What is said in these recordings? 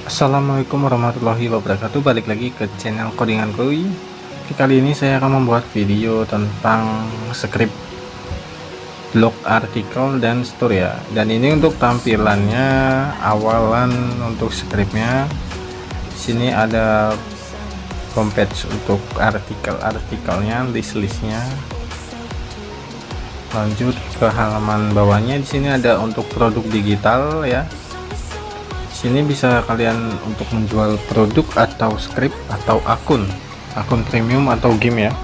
Assalamualaikum warahmatullahi wabarakatuh. Balik lagi ke channel Codingan Koi. Kali ini saya akan membuat video tentang script blog artikel dan story ya. Dan ini untuk tampilannya, awalan untuk scriptnya. Sini ada homepage untuk artikelnya, listnya. Lanjut ke halaman bawahnya. Di sini ada untuk produk digital ya. Sini bisa kalian untuk menjual produk atau script atau akun premium atau game ya.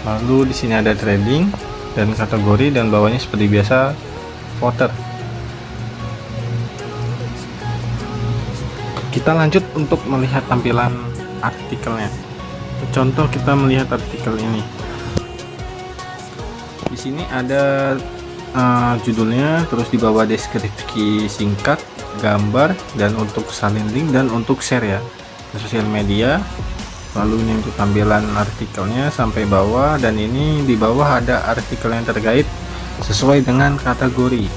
Lalu di sini ada trading dan kategori, dan bawahnya seperti biasa voter. Kita lanjut untuk melihat tampilan artikelnya. Contoh, kita melihat artikel ini. Di sini ada judulnya, terus di bawah deskripsi singkat, gambar, dan untuk salin link dan untuk share ya ke sosial media. Lalu ini untuk tampilan artikelnya sampai bawah, dan ini di bawah ada artikel yang terkait sesuai dengan kategori.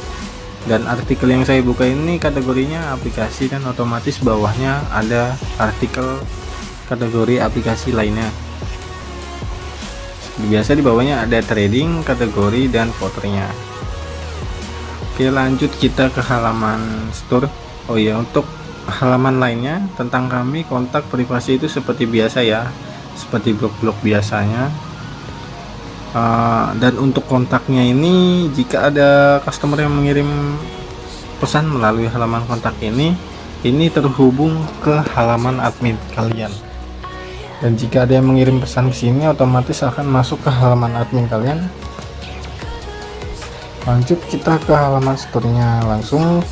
Dan artikel yang saya buka ini kategorinya aplikasi, dan otomatis bawahnya ada artikel kategori aplikasi lainnya. Biasa di bawahnya ada trading, kategori, dan fotonya. Oke, lanjut kita ke halaman store. Oh iya, untuk halaman lainnya tentang kami, kontak, privasi itu seperti biasa ya, seperti blog-blog biasanya. Dan untuk kontaknya ini, jika ada customer yang mengirim pesan melalui halaman kontak ini terhubung ke halaman admin kalian. Dan jika ada yang mengirim pesan ke sini, otomatis akan masuk ke halaman admin kalian. Lanjut kita ke halaman store-nya langsung.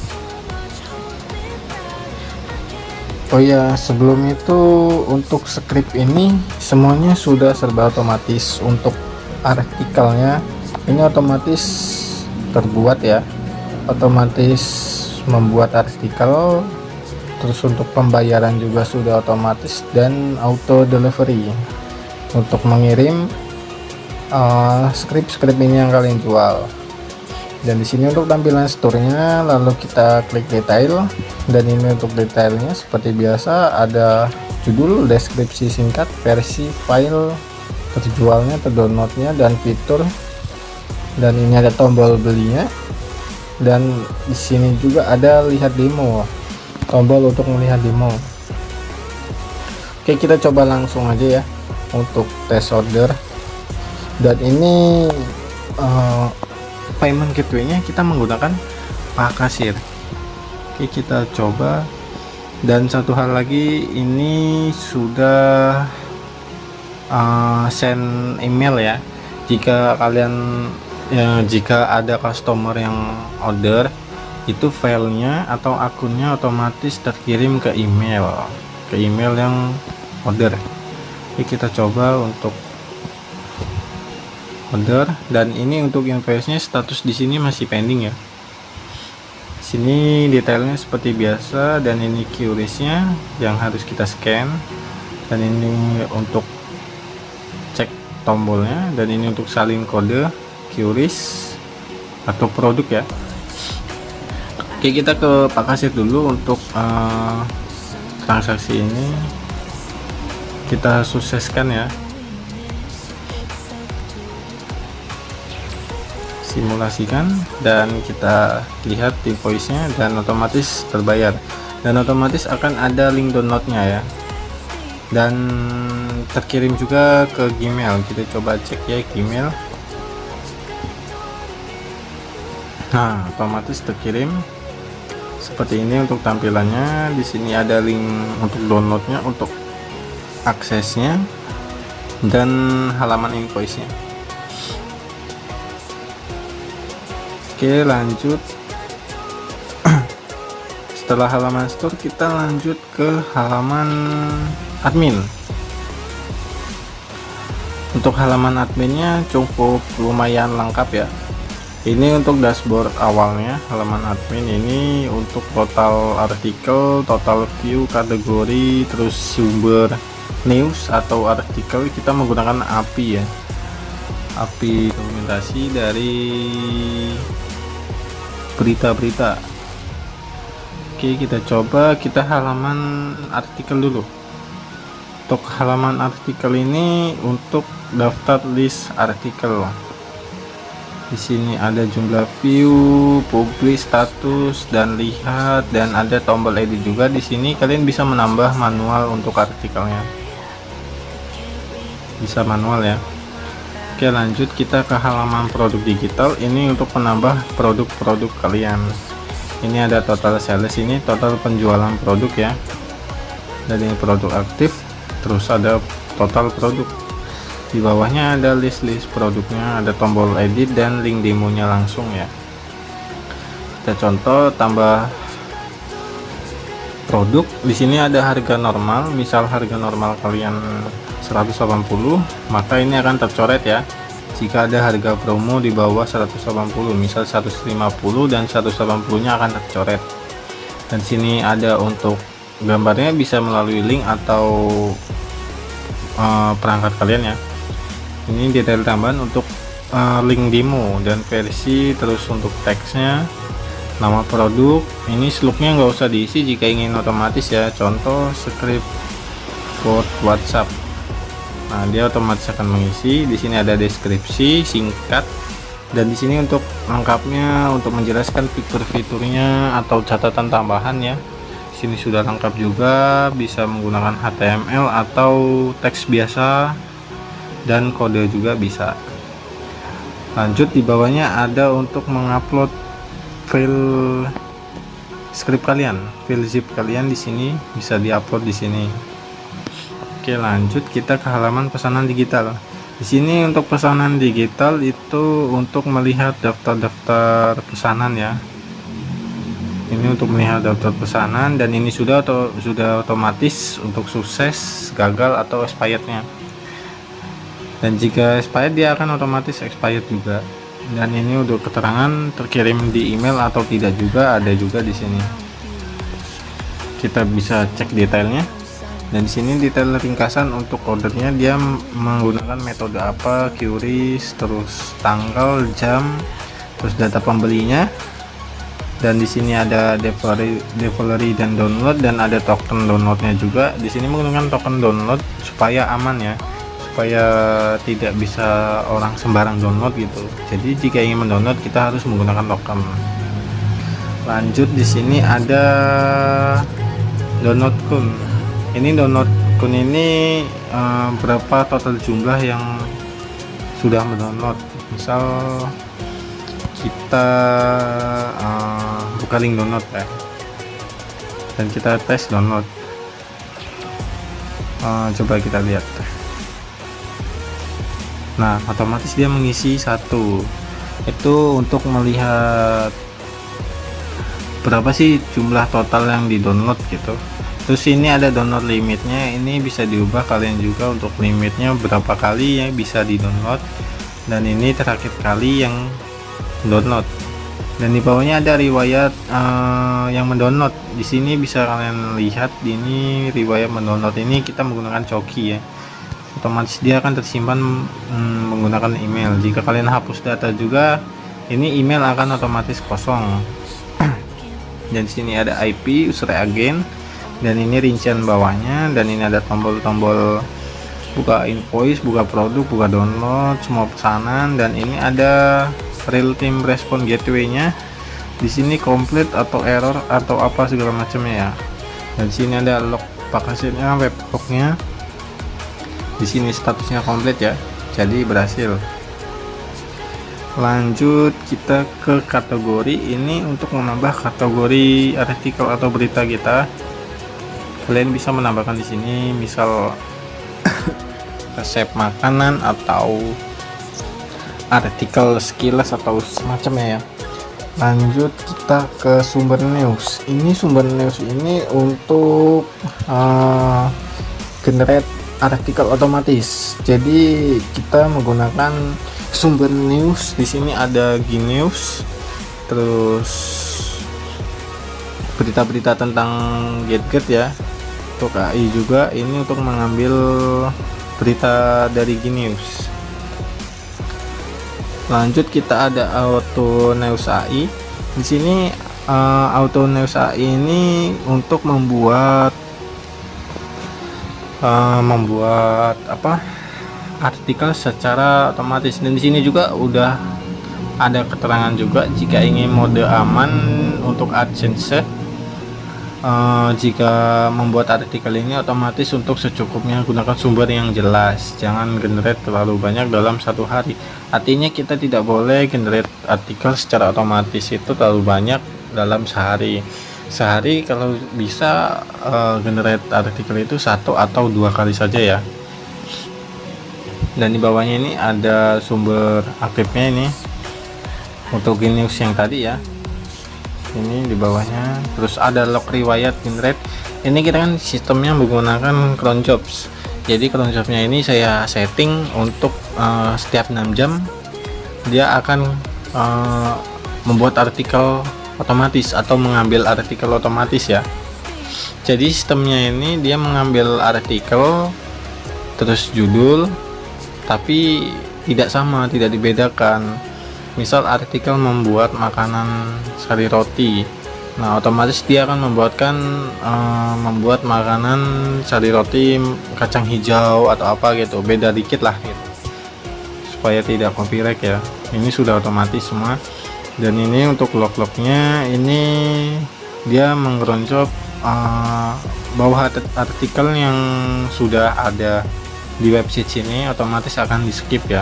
Oh ya, sebelum itu untuk script ini semuanya sudah serba otomatis. Untuk artikelnya ini otomatis terbuat ya, otomatis membuat artikel. Terus untuk pembayaran juga sudah otomatis dan auto delivery untuk mengirim script ini yang kalian jual. Dan di sini untuk tampilan store-nya, lalu kita klik detail, dan ini untuk detailnya seperti biasa ada judul, deskripsi singkat, versi, file, terjualnya, terdownloadnya, dan fitur. Dan ini ada tombol belinya, dan di sini juga ada lihat demo, tombol untuk melihat demo. Oke, kita coba langsung aja ya untuk tes order. Dan ini payment gateway-nya kita menggunakan Pakasir. Oke, kita coba. Dan satu hal lagi, ini sudah send email ya. Jika kalian jika ada customer yang order, itu filenya atau akunnya otomatis terkirim ke email yang order. Oke, kita coba untuk order, dan ini untuk invoice-nya status di sini masih pending ya. Sini detailnya seperti biasa, dan ini QRIS-nya yang harus kita scan, dan ini untuk cek tombolnya, dan ini untuk salin kode QRIS atau produk ya. Oke, kita ke Pakasir dulu untuk transaksi ini kita sukseskan ya. Simulasikan, dan kita lihat invoice-nya, dan otomatis terbayar, dan otomatis akan ada link downloadnya ya, dan terkirim juga ke Gmail. Kita coba cek ya Gmail. Nah, otomatis terkirim seperti ini untuk tampilannya. Di sini ada link untuk downloadnya, untuk aksesnya, dan halaman invoice-nya. Oke, lanjut. Setelah halaman store, kita lanjut ke halaman admin. Untuk halaman adminnya cukup lumayan lengkap ya. Ini untuk dashboard awalnya. Halaman admin ini untuk total artikel, total view, kategori, terus sumber news atau artikel. Kita menggunakan API ya, API dokumentasi dari berita-berita. Oke, kita coba kita halaman artikel dulu. Untuk halaman artikel ini untuk daftar list artikel. Di sini ada jumlah view, publish, status, dan lihat, dan ada tombol edit juga. Di sini kalian bisa menambah manual untuk artikelnya. Bisa manual ya. Oke, lanjut kita ke halaman produk digital. Ini untuk menambah produk-produk kalian. Ini ada total sales, ini total penjualan produk ya. Dan ini produk aktif, terus ada total produk. Di bawahnya ada list-list produknya, ada tombol edit dan link demonya langsung ya. Kita contoh tambah produk. Di sini ada harga normal, misal harga normal kalian 180, maka ini akan tercoret ya. Jika ada harga promo di bawah 180, misal 150 dan 180-nya akan tercoret. Dan sini ada untuk gambarnya, bisa melalui link atau perangkat kalian ya. Ini detail tambahan untuk link demo dan versi, terus untuk teksnya, nama produk. Ini slugnya nggak usah diisi jika ingin otomatis ya. Contoh script buat WhatsApp. Nah, dia otomatis akan mengisi. Di sini ada deskripsi singkat, dan di sini untuk lengkapnya, untuk menjelaskan fitur-fiturnya atau catatan tambahan ya. Sini sudah lengkap juga, bisa menggunakan HTML atau teks biasa, dan kode juga bisa. Lanjut, di bawahnya ada untuk mengupload file script kalian, file zip kalian. Di sini bisa diupload di sini. Oke, lanjut kita ke halaman pesanan digital. Di sini untuk pesanan digital itu untuk melihat daftar-daftar pesanan ya. Ini untuk melihat daftar pesanan, dan ini sudah otomatis untuk sukses, gagal, atau expirednya. Dan jika expired, dia akan otomatis expired juga. Dan ini untuk keterangan terkirim di email atau tidak juga ada juga di sini. Kita bisa cek detailnya. Dan di sini detail ringkasan untuk ordernya, dia menggunakan metode apa, QRIS, terus tanggal, jam, terus data pembelinya. Dan di sini ada delivery dan download, dan ada token downloadnya juga. Di sini menggunakan token download supaya aman ya, supaya tidak bisa orang sembarang download gitu. Jadi jika ingin mendownload, kita harus menggunakan token. Lanjut, di sini ada download kun. Ini download kun ini berapa total jumlah yang sudah mendownload. Misal kita buka link download ya, dan kita tes download. Coba kita lihat. Nah, otomatis dia mengisi satu. Itu untuk melihat berapa sih jumlah total yang di download gitu. Terus ini ada download limitnya, ini bisa diubah kalian juga untuk limitnya berapa kali yang bisa di download, dan ini terakhir kali yang download. Dan di bawahnya ada riwayat yang mendownload. Di sini bisa kalian lihat, ini riwayat mendownload ini kita menggunakan Coki ya. Otomatis dia akan tersimpan menggunakan email. Jika kalian hapus data juga, ini email akan otomatis kosong. Dan di sini ada IP, user agent, dan ini rincian bawahnya, dan ini ada tombol-tombol buka invoice, buka produk, buka download, semua pesanan, dan ini ada real time response gateway-nya. Di sini komplit atau error atau apa segala macamnya ya. Dan di sini ada log paketnya, web lognya. Di sini statusnya komplit ya, jadi berhasil. Lanjut kita ke kategori. Ini untuk menambah kategori artikel atau berita kita. Kalian bisa menambahkan di sini, misal resep makanan atau artikel sekilas atau semacamnya ya. Lanjut kita ke sumber news. Ini sumber news ini untuk generate artikel otomatis. Jadi kita menggunakan sumber news. Di sini ada Gnews, terus berita-berita tentang gadget ya. Untuk AI juga, ini untuk mengambil berita dari Gnews. Lanjut kita ada Auto News AI. Di sini Auto News AI ini untuk membuat apa, artikel secara otomatis. Dan di sini juga udah ada keterangan juga jika ingin mode aman untuk AdSense, jika membuat artikel ini otomatis untuk secukupnya, gunakan sumber yang jelas, jangan generate terlalu banyak dalam satu hari. Artinya kita tidak boleh generate artikel secara otomatis itu terlalu banyak dalam sehari. Kalau bisa generate artikel itu 1 atau 2 kali saja ya. Dan di bawahnya ini ada sumber aktifnya ini untuk news yang tadi ya, ini di bawahnya. Terus ada log riwayat generate, ini kita kan sistemnya menggunakan cron jobs. Jadi cron jobsnya ini saya setting untuk setiap 6 jam dia akan membuat artikel otomatis atau mengambil artikel otomatis ya. Jadi sistemnya ini dia mengambil artikel terus judul, tapi tidak sama, tidak dibedakan. Misal artikel membuat makanan sari roti, nah otomatis dia akan membuat makanan sari roti kacang hijau atau apa gitu, beda dikit lah gitu, supaya tidak copyright ya. Ini sudah otomatis semua. Dan ini untuk log-lognya, ini dia mengeroncok bawah artikel yang sudah ada di website sini, otomatis akan di skip ya.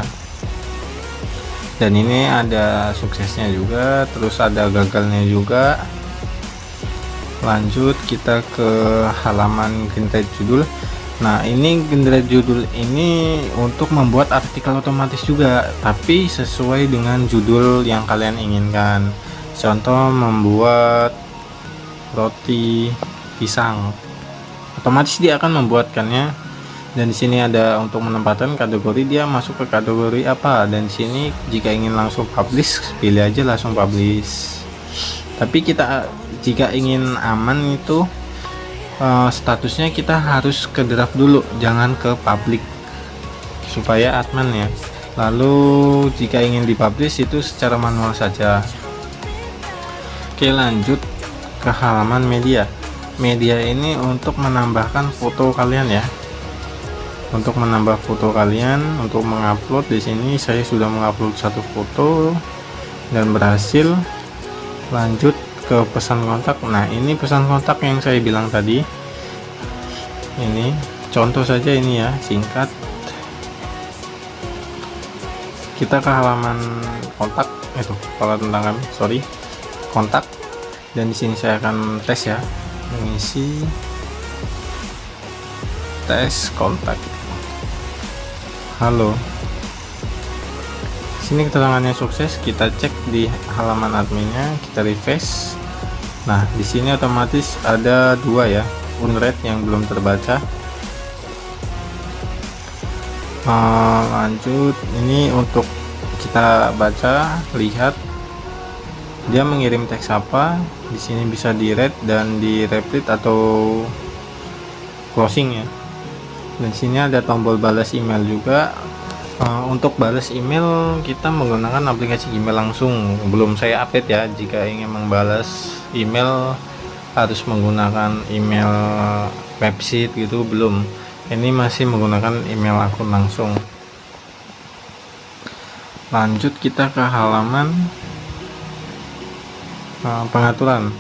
Dan ini ada suksesnya juga, terus ada gagalnya juga. Lanjut kita ke halaman generate judul. Nah, ini generate judul ini untuk membuat artikel otomatis juga, tapi sesuai dengan judul yang kalian inginkan. Contoh membuat roti pisang, otomatis dia akan membuatkannya. Dan di sini ada untuk menempatkan kategori, dia masuk ke kategori apa. Dan di sini jika ingin langsung publish, pilih aja langsung publish. Tapi kita jika ingin aman itu statusnya kita harus ke draft dulu, jangan ke public, supaya aman ya. Lalu jika ingin dipublish itu secara manual saja. Oke, lanjut ke halaman media. Media ini untuk menambahkan foto kalian ya. Untuk menambah foto kalian, untuk mengupload, di sini saya sudah mengupload satu foto dan berhasil. Lanjut ke pesan kontak. Nah, ini pesan kontak yang saya bilang tadi. Ini contoh saja ini ya, singkat. Kita ke halaman kontak itu, kalau tentang kami, sorry, kontak. Dan di sini saya akan tes ya, mengisi tes kontak. Halo. Sini keterangannya sukses, kita cek di halaman adminnya, kita refresh. Nah, di sini otomatis ada 2 ya, unread yang belum terbaca. Lanjut, ini untuk kita baca, lihat dia mengirim teks apa. Di sini bisa di read dan di repeat atau closing ya. Dan sini ada tombol balas email juga. Untuk balas email kita menggunakan aplikasi Gmail langsung, belum saya update ya. Jika ingin membalas email harus menggunakan email website gitu, belum. Ini masih menggunakan email akun langsung. Lanjut kita ke halaman pengaturan.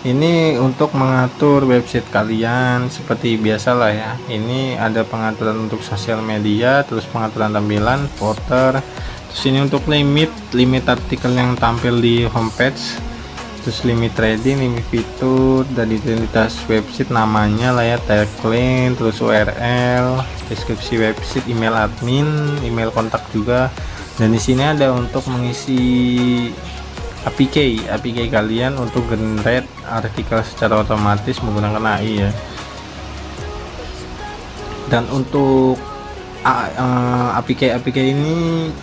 Ini untuk mengatur website kalian seperti biasalah ya. Ini ada pengaturan untuk sosial media, terus pengaturan tampilan, footer, terus ini untuk limit artikel yang tampil di homepage, terus limit trading, limit fitur, dan identitas website, namanya lah ya, tagline, terus URL, deskripsi website, email admin, email kontak juga. Dan di sini ada untuk mengisi APK kalian untuk generate artikel secara otomatis menggunakan AI ya. Dan untuk APK ini,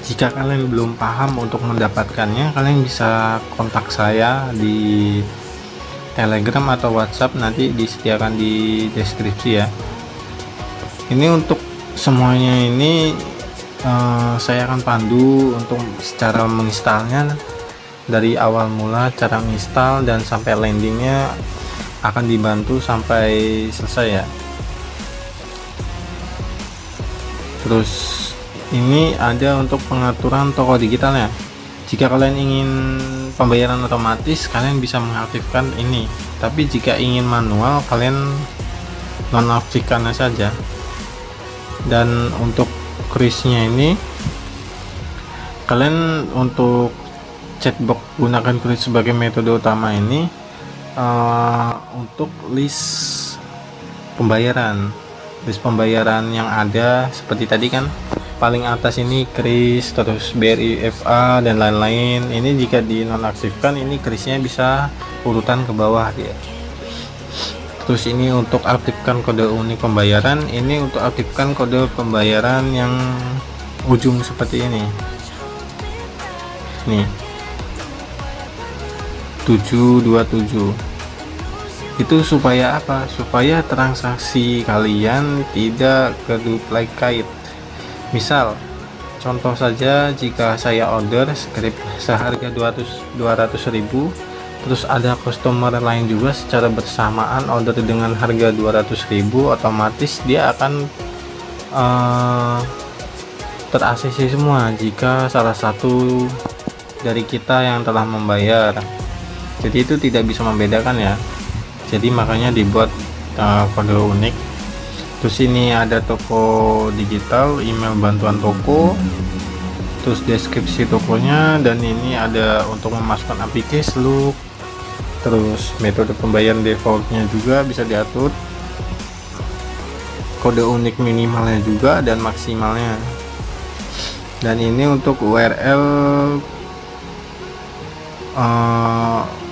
jika kalian belum paham untuk mendapatkannya, kalian bisa kontak saya di Telegram atau WhatsApp, nanti disediakan di deskripsi ya. Ini untuk semuanya ini saya akan pandu untuk secara menginstalnya. dari awal mula cara install dan sampai landingnya akan dibantu sampai selesai ya. Terus ini ada untuk pengaturan toko digitalnya. Jika kalian ingin pembayaran otomatis, kalian bisa mengaktifkan ini, tapi jika ingin manual, kalian nonaktifkannya saja. Dan untuk krisnya ini, kalian untuk chatbot gunakan kris sebagai metode utama ini untuk list pembayaran yang ada seperti tadi kan, paling atas ini kris, terus BRI FA dan lain-lain. Ini jika dinonaktifkan, ini krisnya bisa urutan ke bawah dia. Terus ini untuk aktifkan kode unik pembayaran, ini untuk aktifkan kode pembayaran yang ujung seperti ini nih, 727. Itu supaya apa? Supaya transaksi kalian tidak keduplicate. Misal contoh saja, jika saya order script seharga 200.000, terus ada customer lain juga secara bersamaan order dengan harga 200.000, otomatis dia akan ter-ACC semua jika salah satu dari kita yang telah membayar. Jadi itu tidak bisa membedakan ya. Jadi makanya dibuat kode unik. Terus ini ada toko digital, email bantuan toko, terus deskripsi tokonya, dan ini ada untuk memasukkan API cash look. Terus metode pembayaran defaultnya juga bisa diatur, kode unik minimalnya juga dan maksimalnya. Dan ini untuk URL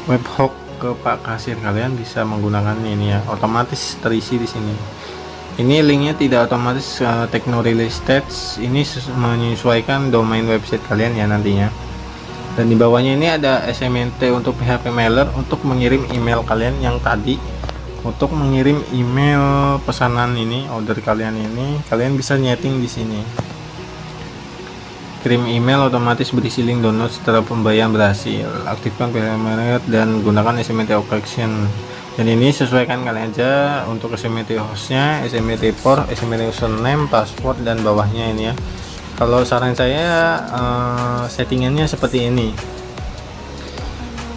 webhook ke Pak Kasir, kalian bisa menggunakan ini ya, otomatis terisi di sini. Ini linknya tidak otomatis Techno Release Stats, ini menyesuaikan domain website kalian ya nantinya. Dan di bawahnya ini ada SMT untuk PHP mailer, untuk mengirim email kalian yang tadi, untuk mengirim email pesanan ini, order kalian ini, kalian bisa nyeting di sini. Kirim email otomatis berisi link download setelah pembayaran berhasil. Aktifkan PHP mailer dan gunakan SMT Occasion. Dan ini sesuaikan kalian aja untuk SMT hostnya, SMT port, SMT username, password, dan bawahnya ini ya. Kalau saran saya settingannya seperti ini.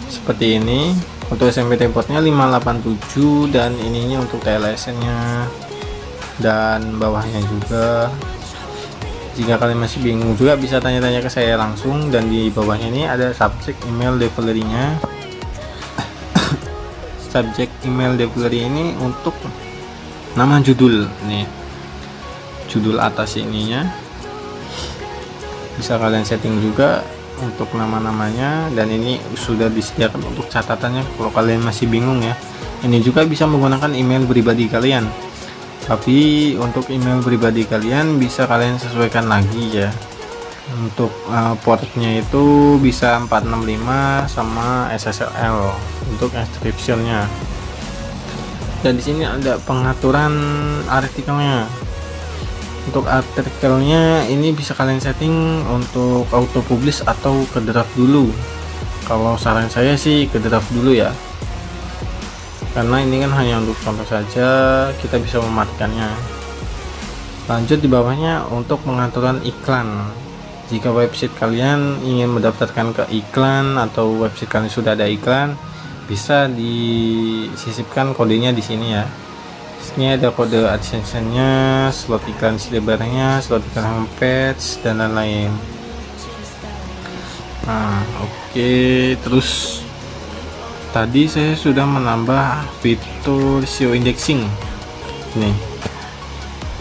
Seperti ini untuk SMT portnya 587, dan ininya untuk TLSN nya dan bawahnya juga. Jika kalian masih bingung juga bisa tanya-tanya ke saya langsung. Dan di bawahnya ini ada subject email delivery nya. Subject email delivery ini untuk nama judul nih, judul atas ininya bisa kalian setting juga untuk nama-namanya. Dan ini sudah disediakan untuk catatannya kalau kalian masih bingung ya. Ini juga bisa menggunakan email pribadi kalian, tapi untuk email pribadi kalian bisa kalian sesuaikan lagi ya. Untuk portnya itu bisa 465 sama SSL untuk encryptionnya. Dan di sini ada pengaturan artikelnya. Untuk artikelnya ini bisa kalian setting untuk auto publish atau ke draft dulu. Kalau saran saya sih ke draft dulu ya, karena ini kan hanya untuk contoh saja, kita bisa mematikannya. Lanjut di bawahnya untuk pengaturan iklan. Jika website kalian ingin mendaftarkan ke iklan atau website kalian sudah ada iklan, bisa disisipkan kodenya di sini ya. Ini ada kode AdSense-nya, slot iklan sidebar-nya, slot iklan homepage, dan lain-lain. Nah, oke. Terus tadi saya sudah menambah fitur SEO indexing.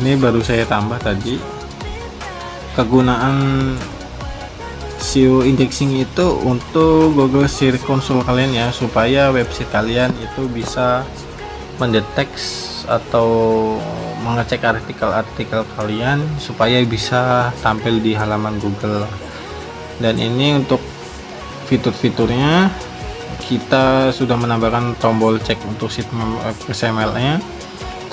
Ini baru saya tambah tadi. Kegunaan SEO indexing itu untuk Google Search Console kalian ya, supaya website kalian itu bisa mendeteksi atau mengecek artikel-artikel kalian supaya bisa tampil di halaman Google. Dan ini untuk fitur-fiturnya, kita sudah menambahkan tombol cek untuk sitemap XML nya,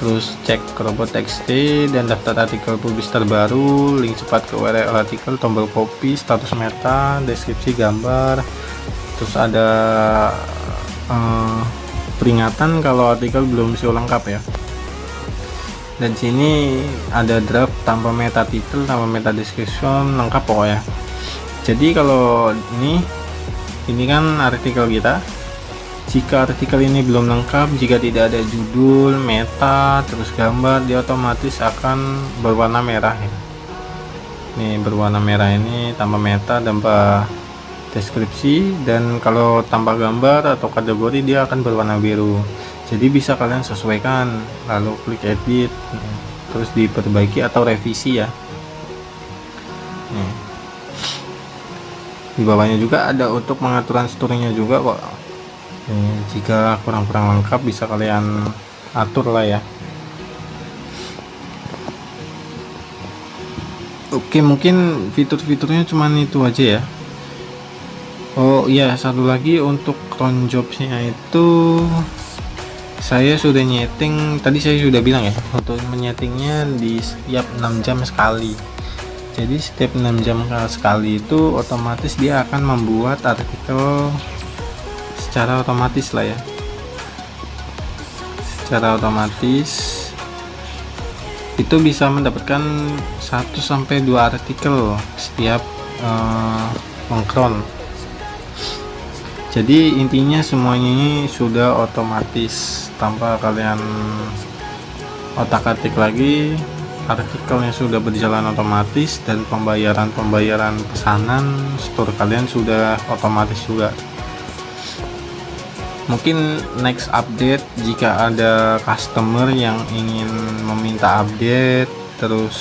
terus cek robot txt dan daftar artikel publis terbaru, link cepat ke URL artikel, tombol copy, status meta, deskripsi gambar, Terus ada peringatan kalau artikel belum SEO lengkap ya. Dan sini ada draft tanpa meta title, tanpa meta description, lengkap pokoknya. Jadi kalau ini kan artikel kita. Jika artikel ini belum lengkap, jika tidak ada judul, meta, terus gambar, dia otomatis akan berwarna merah ya. Nih berwarna merah ini tanpa meta, tanpa deskripsi, dan kalau tanpa gambar atau kategori dia akan berwarna biru. Jadi bisa kalian sesuaikan, lalu klik edit, terus diperbaiki atau revisi ya. Nih. Di bawahnya juga ada untuk pengaturan storynya juga kok. Jika kurang-kurang lengkap bisa kalian atur lah ya. Oke, mungkin fitur-fiturnya cuman itu aja ya. Oh iya, satu lagi untuk cron jobsnya itu saya sudah nyeting, tadi saya sudah bilang ya, untuk menyetingnya di setiap 6 jam sekali. Jadi setiap 6 jam sekali itu otomatis dia akan membuat artikel secara otomatis lah ya, secara otomatis itu bisa mendapatkan 1-2 artikel setiap mengcron. Jadi intinya semuanya ini sudah otomatis tanpa kalian otak-atik lagi, artikelnya sudah berjalan otomatis, dan pembayaran pesanan store kalian sudah otomatis juga. Mungkin next update jika ada customer yang ingin meminta update, terus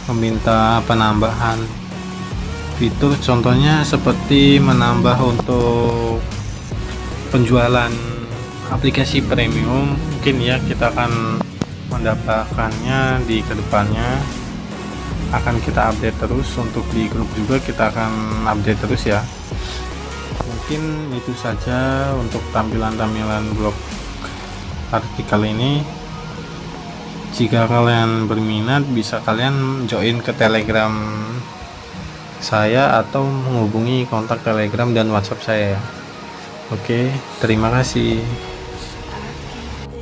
meminta penambahan fitur, contohnya seperti menambah untuk penjualan aplikasi premium, mungkin ya kita akan mendapatkannya di kedepannya, akan kita update terus. Untuk di grup juga kita akan update terus ya. Mungkin itu saja untuk tampilan-tampilan blog artikel ini. Jika kalian berminat bisa kalian join ke Telegram saya atau menghubungi kontak Telegram dan WhatsApp saya. Oke, terima kasih.